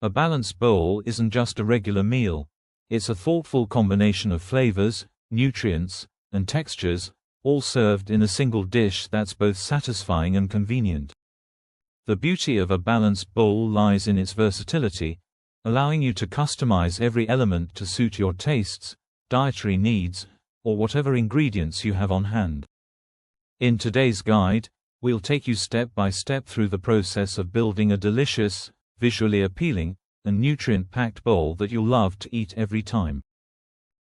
A balanced bowl isn't just a regular meal. It's a thoughtful combination of flavors, nutrients, and textures, all served in a single dish that's both satisfying and convenient. The beauty of a balanced bowl lies in its versatility, allowing you to customize every element to suit your tastes, dietary needs, or whatever ingredients you have on hand. In today's guide, we'll take you step by step through the process of building a delicious, visually appealing, and nutrient-packed bowl that you'll love to eat every time.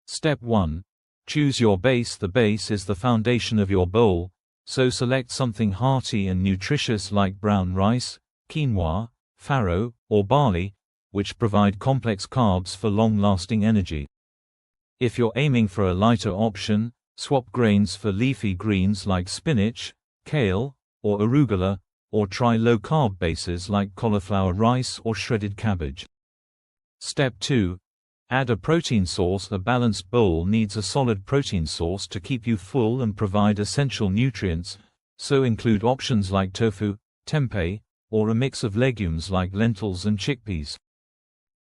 Step 1. Choose your base. The base is the foundation of your bowl, so select something hearty and nutritious like brown rice, quinoa, farro, or barley, which provide complex carbs for long-lasting energy. If you're aiming for a lighter option, swap grains for leafy greens like spinach, kale, or arugula, or try low-carb bases like cauliflower rice or shredded cabbage. Step 2. Add a protein source. A balanced bowl needs a solid protein source to keep you full and provide essential nutrients, so include options like tofu, tempeh, or a mix of legumes like lentils and chickpeas.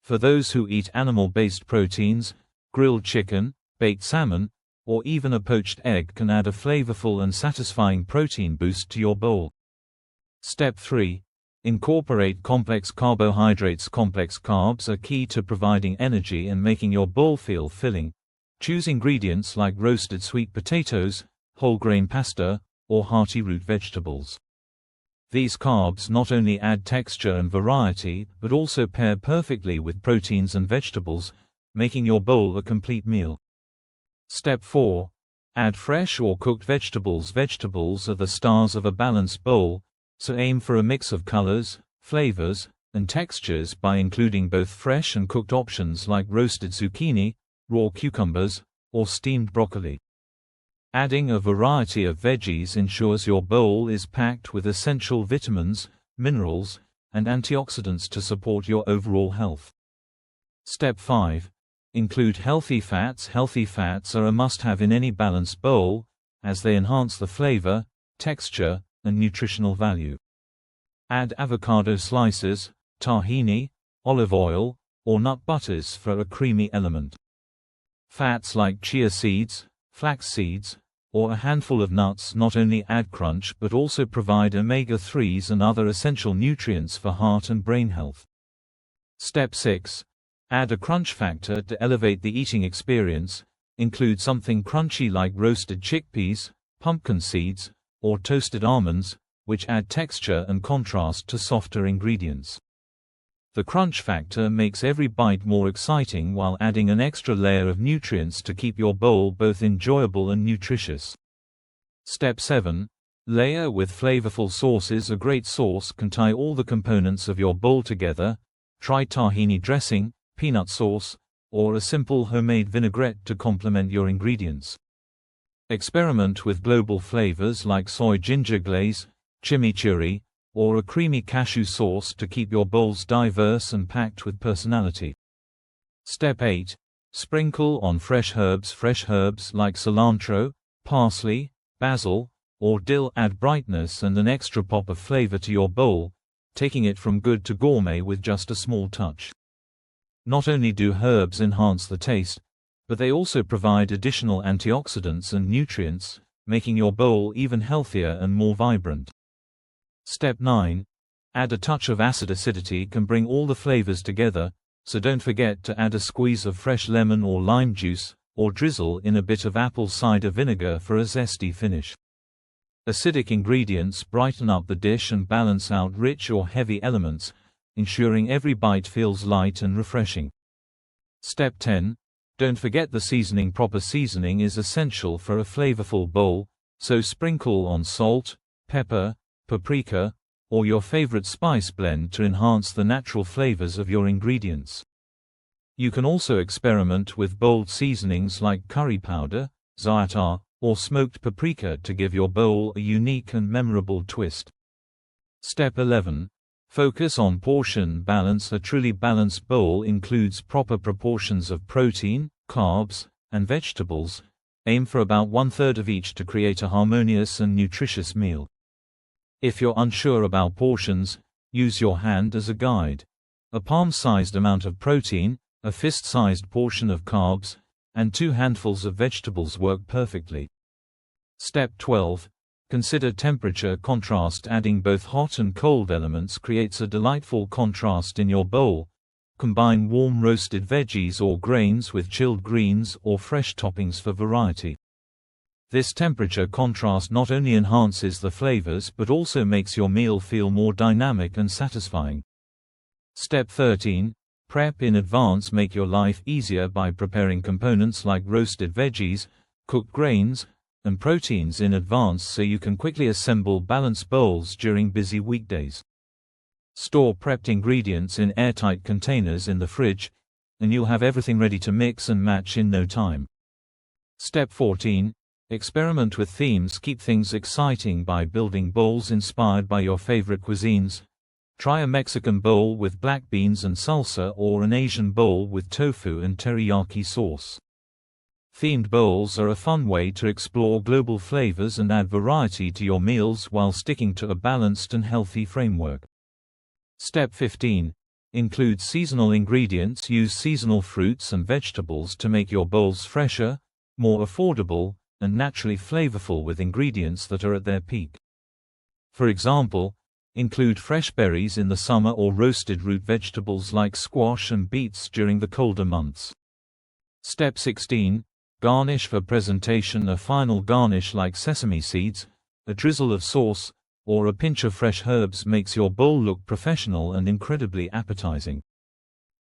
For those who eat animal-based proteins, grilled chicken, baked salmon, or even a poached egg can add a flavorful and satisfying protein boost to your bowl. Step 3. Incorporate complex carbohydrates. Complex carbs are key to providing energy and making your bowl feel filling. Choose ingredients like roasted sweet potatoes, whole grain pasta, or hearty root vegetables. These carbs not only add texture and variety, but also pair perfectly with proteins and vegetables, making your bowl a complete meal. Step 4. Add fresh or cooked vegetables. Vegetables are the stars of a balanced bowl, so aim for a mix of colors, flavors, and textures by including both fresh and cooked options like roasted zucchini, raw cucumbers, or steamed broccoli. Adding a variety of veggies ensures your bowl is packed with essential vitamins, minerals, and antioxidants to support your overall health. Step 5. Include healthy fats. Healthy fats are a must-have in any balanced bowl, as they enhance the flavor, texture, and nutritional value. Add avocado slices, tahini, olive oil, or nut butters for a creamy element. Fats like chia seeds, flax seeds, or a handful of nuts not only add crunch but also provide omega-3s and other essential nutrients for heart and brain health. Step 6. Add a crunch factor to elevate the eating experience. Include something crunchy like roasted chickpeas, pumpkin seeds, or toasted almonds, which add texture and contrast to softer ingredients. The crunch factor makes every bite more exciting while adding an extra layer of nutrients to keep your bowl both enjoyable and nutritious. Step 7. Layer with flavorful sauces. A great sauce can tie all the components of your bowl together. Try tahini dressing, peanut sauce, or a simple homemade vinaigrette to complement your ingredients. Experiment with global flavors like soy ginger glaze, chimichurri, or a creamy cashew sauce to keep your bowls diverse and packed with personality. Step 8. Sprinkle on fresh herbs. Fresh herbs like cilantro, parsley, basil, or dill add brightness and an extra pop of flavor to your bowl, taking it from good to gourmet with just a small touch. Not only do herbs enhance the taste, but they also provide additional antioxidants and nutrients, making your bowl even healthier and more vibrant. Step 9. Add a touch of acid. Acidity can bring all the flavors together, so don't forget to add a squeeze of fresh lemon or lime juice, or drizzle in a bit of apple cider vinegar for a zesty finish. Acidic ingredients brighten up the dish and balance out rich or heavy elements, ensuring every bite feels light and refreshing. Step 10. Don't forget the seasoning. Proper seasoning is essential for a flavorful bowl, so sprinkle on salt, pepper, paprika, or your favorite spice blend to enhance the natural flavors of your ingredients. You can also experiment with bold seasonings like curry powder, za'atar, or smoked paprika to give your bowl a unique and memorable twist. Step 11. Focus on portion balance. A truly balanced bowl includes proper proportions of protein, carbs, and vegetables. Aim for about 1/3 of each to create a harmonious and nutritious meal. If you're unsure about portions, use your hand as a guide. A palm-sized amount of protein, a fist-sized portion of carbs, and 2 handfuls of vegetables work perfectly. Step 12. Consider temperature contrast. Adding both hot and cold elements creates a delightful contrast in your bowl. Combine warm roasted veggies or grains with chilled greens or fresh toppings for variety. This temperature contrast not only enhances the flavors but also makes your meal feel more dynamic and satisfying. Step 13. Prep in advance. Make your life easier by preparing components like roasted veggies, cooked grains, and proteins in advance so you can quickly assemble balanced bowls during busy weekdays. Store prepped ingredients in airtight containers in the fridge, and you'll have everything ready to mix and match in no time. Step 14. Experiment with themes. Keep things exciting by building bowls inspired by your favorite cuisines. Try a Mexican bowl with black beans and salsa or an Asian bowl with tofu and teriyaki sauce. Themed bowls are a fun way to explore global flavors and add variety to your meals while sticking to a balanced and healthy framework. Step 15. Include seasonal ingredients. Use seasonal fruits and vegetables to make your bowls fresher, more affordable, and naturally flavorful with ingredients that are at their peak. For example, include fresh berries in the summer or roasted root vegetables like squash and beets during the colder months. Step 16. Garnish for presentation. A final garnish like sesame seeds, a drizzle of sauce, or a pinch of fresh herbs makes your bowl look professional and incredibly appetizing.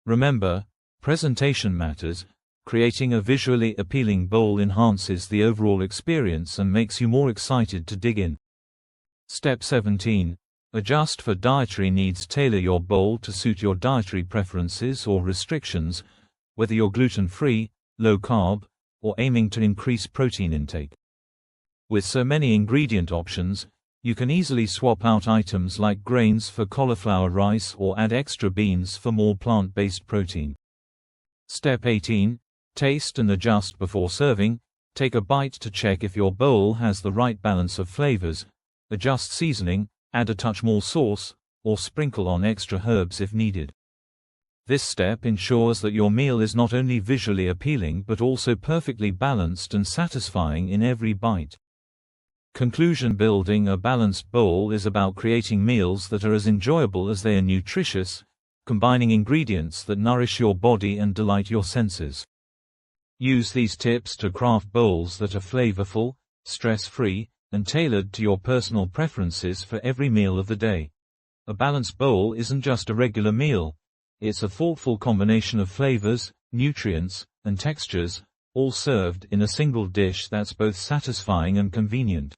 Remember, presentation matters. Creating a visually appealing bowl enhances the overall experience and makes you more excited to dig in. Step 17. Adjust for dietary needs. Tailor your bowl to suit your dietary preferences or restrictions, whether you're gluten-free, low-carb, or aiming to increase protein intake. With so many ingredient options, you can easily swap out items like grains for cauliflower rice or add extra beans for more plant-based protein. Step 18. Taste and adjust before serving. Take a bite to check if your bowl has the right balance of flavors. Adjust seasoning, add a touch more sauce, or sprinkle on extra herbs if needed. This step ensures that your meal is not only visually appealing but also perfectly balanced and satisfying in every bite. Conclusion. Building a balanced bowl is about creating meals that are as enjoyable as they are nutritious, combining ingredients that nourish your body and delight your senses. Use these tips to craft bowls that are flavorful, stress-free, and tailored to your personal preferences for every meal of the day. A balanced bowl isn't just a regular meal, it's a thoughtful combination of flavors, nutrients, and textures, all served in a single dish that's both satisfying and convenient.